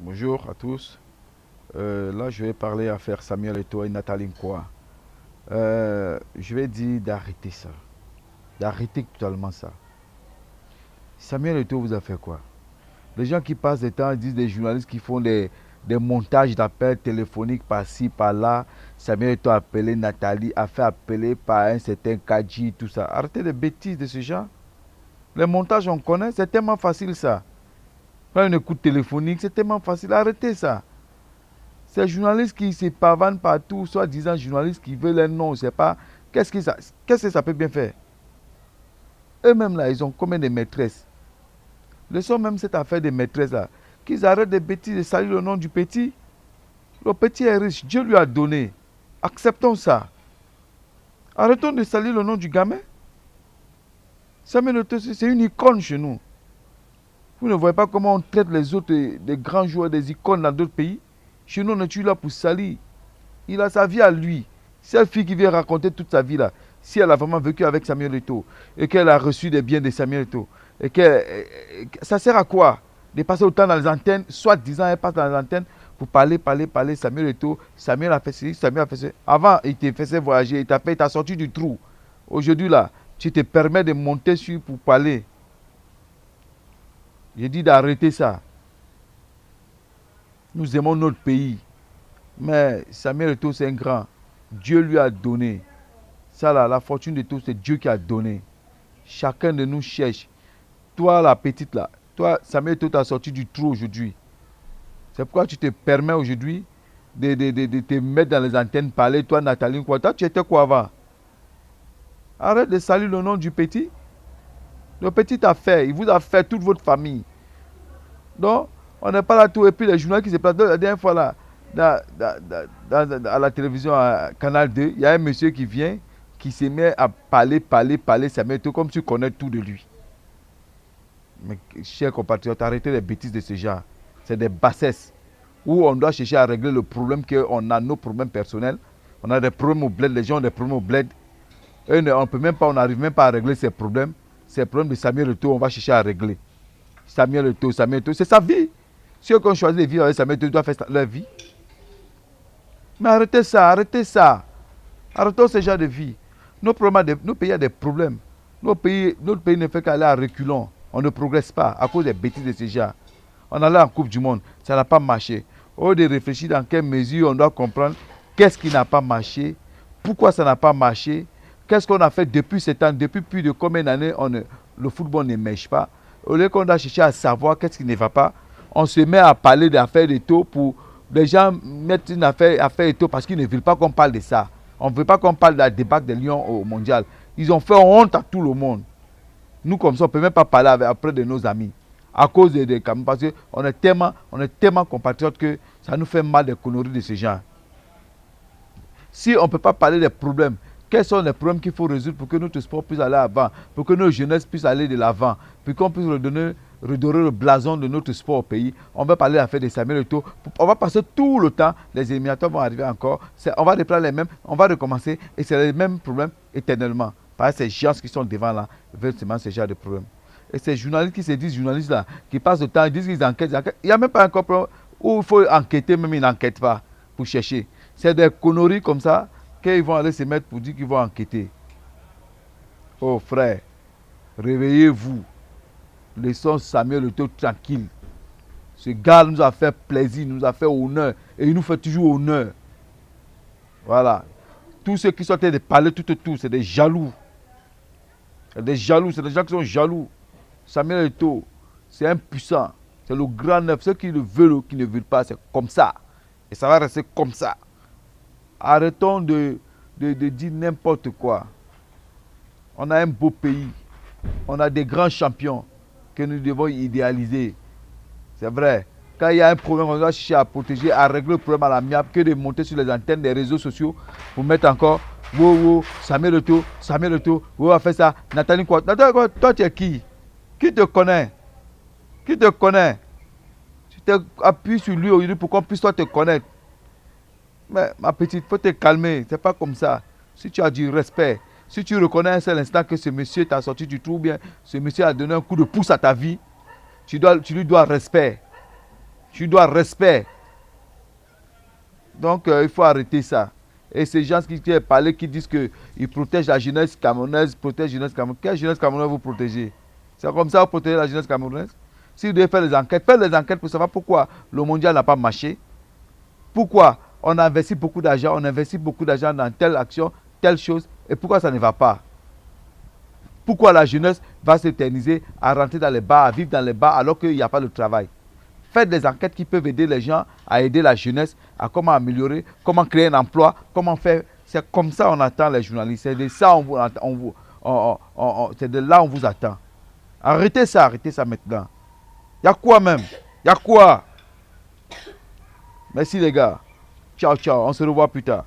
Bonjour à tous. Là, je vais parler à faire Samuel Eto'o et Nathalie Nkoa. Je vais dire d'arrêter ça. D'arrêter totalement ça. Samuel Eto'o vous a fait quoi? Les gens qui passent des temps, ils disent des journalistes qui font des montages d'appels téléphoniques par-ci, par-là. Samuel Eto'o a appelé Nathalie, a fait appeler par un certain Kadji, tout ça. Arrêtez les bêtises de ce genre. Les montages, on connaît, c'est tellement facile ça. Faire une écoute téléphonique, c'est tellement facile. Arrêtez ça. Ces journalistes qui se pavanent partout, soi-disant journalistes qui veulent un nom, je ne sais pas. Qu'est-ce que ça peut bien faire? Eux-mêmes là, ils ont combien de maîtresses? Laissons même cette affaire des maîtresses là. Qu'ils arrêtent des bêtises et saluent le nom du petit. Le petit est riche, Dieu lui a donné. Acceptons ça. Arrêtons de saluer le nom du gamin. Samuel Eto'o, c'est une icône chez nous. Vous ne voyez pas comment on traite les autres, des grands joueurs, des icônes dans d'autres pays? Chez nous, on est toujours là pour salir. Il a sa vie à lui. Cette fille qui vient raconter toute sa vie là, si elle a vraiment vécu avec Samuel Eto'o et qu'elle a reçu des biens de Samuel Eto'o, et ça sert à quoi de passer autant dans les antennes, soit disant elle passe dans les antennes pour parler, Samuel Eto'o, Samuel a fait ceci, Samuel a fait ceci. Avant, il t'a fait voyager, il t'a sorti du trou. Aujourd'hui là, tu te permets de monter sur pour parler. J'ai dit d'arrêter ça. Nous aimons notre pays. Mais Samuel Eto'o, c'est un grand. Dieu lui a donné. Ça là, la fortune de tous, c'est Dieu qui a donné. Chacun de nous cherche. Toi, la petite là, toi, Samuel Eto'o t'a sorti du trou aujourd'hui. C'est pourquoi tu te permets aujourd'hui de te mettre dans les antennes, parler, toi, Nathalie, quoi. Toi, tu étais quoi avant? Arrête de saluer le nom du petit. Le petit t'a fait, il vous a fait toute votre famille. Donc, on n'est pas là tout. Et puis les journalistes qui se placent. La dernière fois là, à la télévision, à Canal 2, il y a un monsieur qui vient, qui se met à parler, ça met tout comme si tu connais tout de lui. Mais, chers compatriotes, arrêtez les bêtises de ce genre. C'est des bassesses. Où on doit chercher à régler le problème qu'on a, nos problèmes personnels. On a des problèmes au bled, les gens ont des problèmes au bled. Et on peut même pas, on n'arrive même pas à régler ces problèmes. Ces problèmes de Samuel Eto'o, on va chercher à régler. Samuel Eto'o, c'est sa vie. Ceux qui ont choisi de vivre avec Samuel Eto'o doivent faire leur vie. Mais arrêtez ça, arrêtez ça. Arrêtons ce genre de vie. Nos pays ont des problèmes. Notre pays ne fait qu'aller à reculons. On ne progresse pas à cause des bêtises de ce genre. On allait en Coupe du Monde, ça n'a pas marché. Au lieu de réfléchir dans quelle mesure on doit comprendre qu'est-ce qui n'a pas marché, pourquoi ça n'a pas marché, qu'est-ce qu'on a fait depuis ce temps, depuis plus de combien d'années le football ne marche pas. Au lieu qu'on doit chercher à savoir qu'est-ce qui ne va pas, on se met à parler d'affaires de taux pour les gens mettre une affaire de taux parce qu'ils ne veulent pas qu'on parle de ça. On ne veut pas qu'on parle de la débâcle des Lions au mondial. Ils ont fait honte à tout le monde. Nous, comme ça, on ne peut même pas parler auprès de nos amis. À cause des Camerounais, parce qu'on est tellement compatriotes que ça nous fait mal des conneries de ce genre. Si on ne peut pas parler des problèmes, quels sont les problèmes qu'il faut résoudre pour que notre sport puisse aller avant, pour que nos jeunesses puissent aller de l'avant, pour qu'on puisse redorer le blason de notre sport au pays. On va parler de l'affaire de Samuel Eto'o. On va passer tout le temps, les éliminatoires vont arriver encore, on va reprendre les mêmes, on va recommencer, et c'est les mêmes problèmes éternellement. Parce que ces gens qui sont devant là veulent seulement ce genre de problèmes. Et ces journalistes qui se disent journalistes là, qui passent le temps, ils disent qu'ils enquêtent. Il n'y a même pas encore problème où il faut enquêter, même ils n'enquêtent pas pour chercher. C'est des conneries comme ça qu'ils vont aller se mettre pour dire qu'ils vont enquêter. Oh frère, réveillez-vous. Laissons Samuel Eto'o tranquille. Ce gars nous a fait plaisir, nous a fait honneur. Et il nous fait toujours honneur. Voilà. Tous ceux qui sont en train de parler tout, c'est des jaloux. C'est des jaloux, c'est des gens qui sont jaloux. Samuel Eto'o, c'est impuissant. C'est le grand neuf. Ceux qui le veulent ou qui ne veulent pas, c'est comme ça. Et ça va rester comme ça. Arrêtons de dire n'importe quoi. On a un beau pays. On a des grands champions que nous devons idéaliser. C'est vrai. Quand il y a un problème, on doit chercher à protéger, à régler le problème à l'amiable, que de monter sur les antennes des réseaux sociaux pour mettre encore wow, Samuel Eto'o, wow, a fait ça. Nathalie quoi? Toi tu es qui? Qui te connaît? Qui te connaît? Tu t'appuies sur lui aujourd'hui pour qu'on puisse toi te connaître. Mais ma petite, il faut te calmer. C'est pas comme ça. Si tu as du respect, si tu reconnais un seul instant que ce monsieur t'a sorti du trou, bien ce monsieur a donné un coup de pouce à ta vie, tu lui dois respect. Tu dois respect. Donc, il faut arrêter ça. Et ces gens qui parlent, qui disent qu'ils protègent la jeunesse camerounaise, protègent la jeunesse camerounaise. Quelle jeunesse camerounaise vous protégez? C'est comme ça que vous protégez la jeunesse camerounaise? Si vous devez faire des enquêtes, faites les enquêtes pour savoir pourquoi le mondial n'a pas marché. Pourquoi on a investi beaucoup d'argent, on investit beaucoup d'argent dans telle action, telle chose, et pourquoi ça ne va pas? Pourquoi la jeunesse va s'éterniser à rentrer dans les bars, à vivre dans les bars alors qu'il n'y a pas de travail? Faites des enquêtes qui peuvent aider les gens à aider la jeunesse, à comment améliorer, comment créer un emploi, comment faire. C'est comme ça qu'on attend les journalistes. C'est de ça c'est de là on vous attend. Arrêtez ça maintenant. Il y a quoi même? Il y a quoi? Merci les gars. Ciao, ciao. On se revoit plus tard.